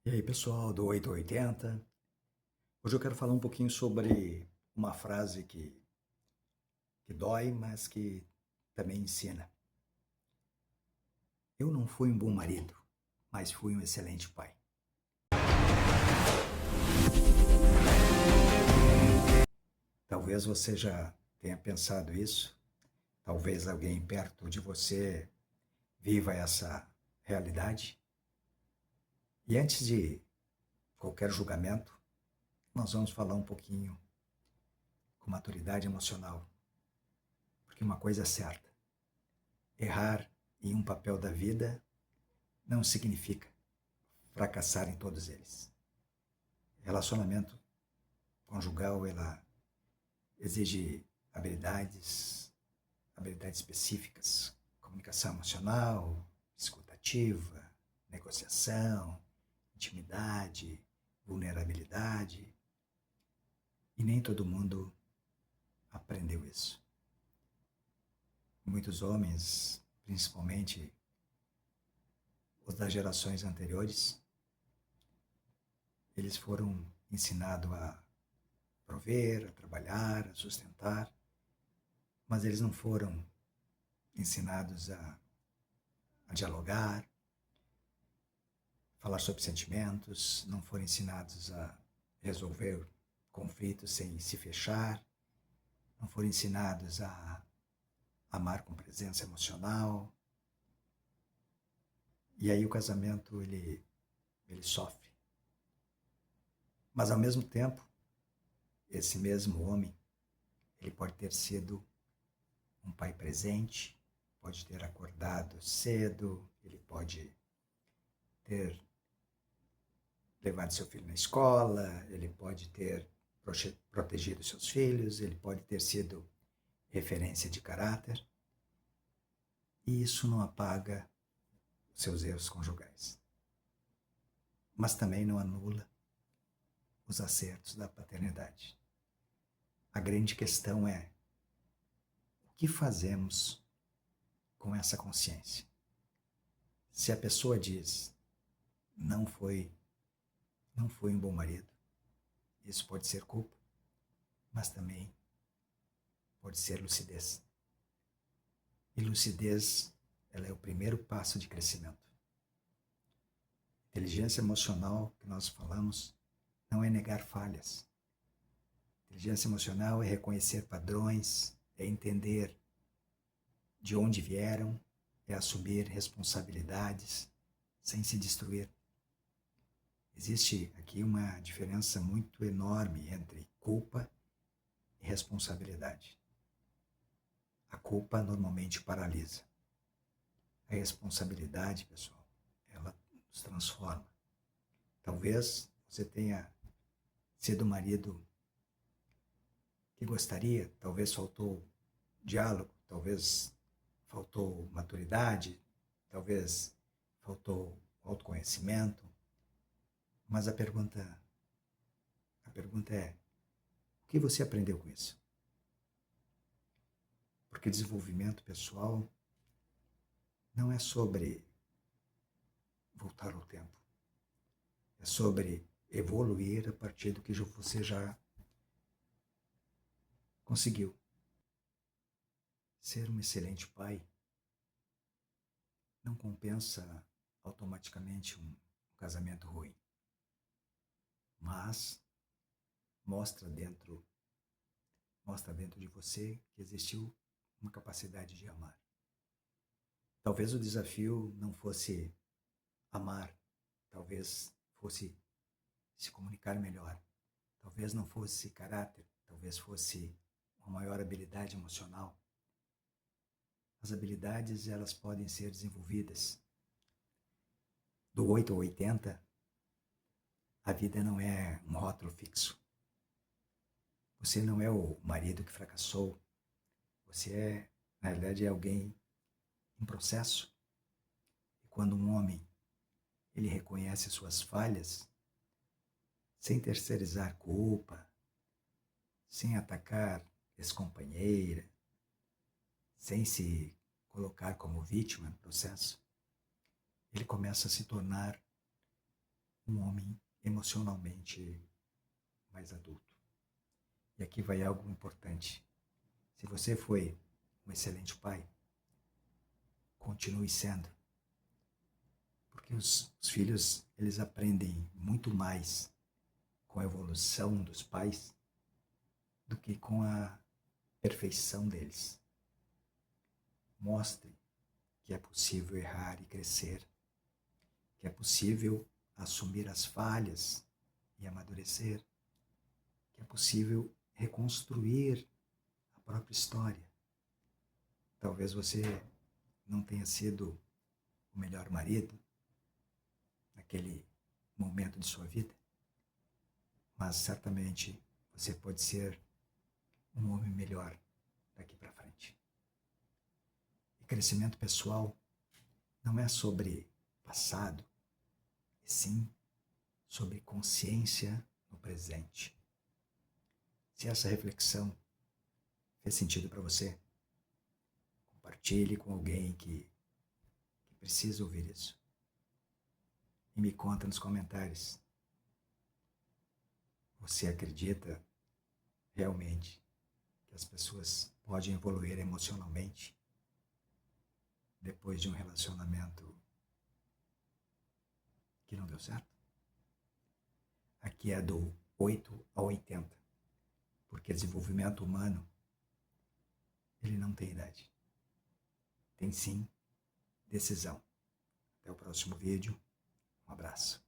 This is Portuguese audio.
E aí, pessoal do 880. Hoje eu quero falar um pouquinho sobre uma frase que dói, mas que também ensina. Eu não fui um bom marido, mas fui um excelente pai. Talvez você já tenha pensado isso, talvez alguém perto de você viva essa realidade. E antes de qualquer julgamento, nós vamos falar um pouquinho com maturidade emocional, porque uma coisa é certa: errar em um papel da vida não significa fracassar em todos eles. Relacionamento conjugal, ela exige habilidades específicas, comunicação emocional, escutativa, negociação, intimidade, vulnerabilidade. E nem todo mundo aprendeu isso. Muitos homens, principalmente os das gerações anteriores, eles foram ensinados a prover, a trabalhar, a sustentar, mas eles não foram ensinados a dialogar, falar sobre sentimentos, não foram ensinados a resolver conflitos sem se fechar, não foram ensinados a amar com presença emocional. E aí o casamento ele sofre. Mas ao mesmo tempo, esse mesmo homem, ele pode ter sido um pai presente, pode ter acordado cedo, ele pode ter levado seu filho na escola, ele pode ter protegido seus filhos, ele pode ter sido referência de caráter, e isso não apaga os seus erros conjugais. Mas também não anula os acertos da paternidade. A grande questão é: o que fazemos com essa consciência? Se a pessoa diz, não foi, não fui um bom marido, isso pode ser culpa, mas também pode ser lucidez. E lucidez, ela é o primeiro passo de crescimento. Inteligência emocional, que nós falamos, não é negar falhas. Inteligência emocional é reconhecer padrões, é entender de onde vieram, é assumir responsabilidades sem se destruir. Existe aqui uma diferença muito enorme entre culpa e responsabilidade. A culpa normalmente paralisa. A responsabilidade, pessoal, ela nos transforma. Talvez você tenha sido um marido que gostaria, talvez faltou diálogo, talvez faltou maturidade, talvez faltou autoconhecimento, mas a pergunta é: o que você aprendeu com isso? Porque desenvolvimento pessoal não é sobre voltar ao tempo, é sobre evoluir a partir do que você já conseguiu. Ser um excelente pai não compensa automaticamente um casamento ruim, mas mostra dentro, mostra dentro de você que existiu uma capacidade de amar. Talvez o desafio não fosse amar, talvez fosse se comunicar melhor, talvez não fosse caráter, talvez fosse uma maior habilidade emocional. As habilidades, elas podem ser desenvolvidas. Do 8 ao 80, a vida não é um rótulo fixo. Você não é o marido que fracassou. Você é, na realidade, é alguém em processo. E quando um homem, ele reconhece suas falhas, sem terceirizar culpa, sem atacar ex-companheira, sem se colocar como vítima no processo, ele começa a se tornar um homem emocionalmente mais adulto. E aqui vai algo importante. Se você foi um excelente pai, continue sendo. Porque os filhos, eles aprendem muito mais com a evolução dos pais do que com a perfeição deles. Mostre que é possível errar e crescer, que é possível assumir as falhas e amadurecer, que é possível reconstruir a própria história. Talvez você não tenha sido o melhor marido naquele momento de sua vida, mas certamente você pode ser um homem melhor daqui para frente. E crescimento pessoal não é sobre passado, e sim sobre consciência no presente. Se essa reflexão fez sentido para você, compartilhe com alguém que precisa ouvir isso. E me conta nos comentários. Você acredita realmente que as pessoas podem evoluir emocionalmente depois de um relacionamento que não deu certo? Aqui é do 8 a 80, porque desenvolvimento humano, ele não tem idade. Tem sim decisão. Até o próximo vídeo. Um abraço.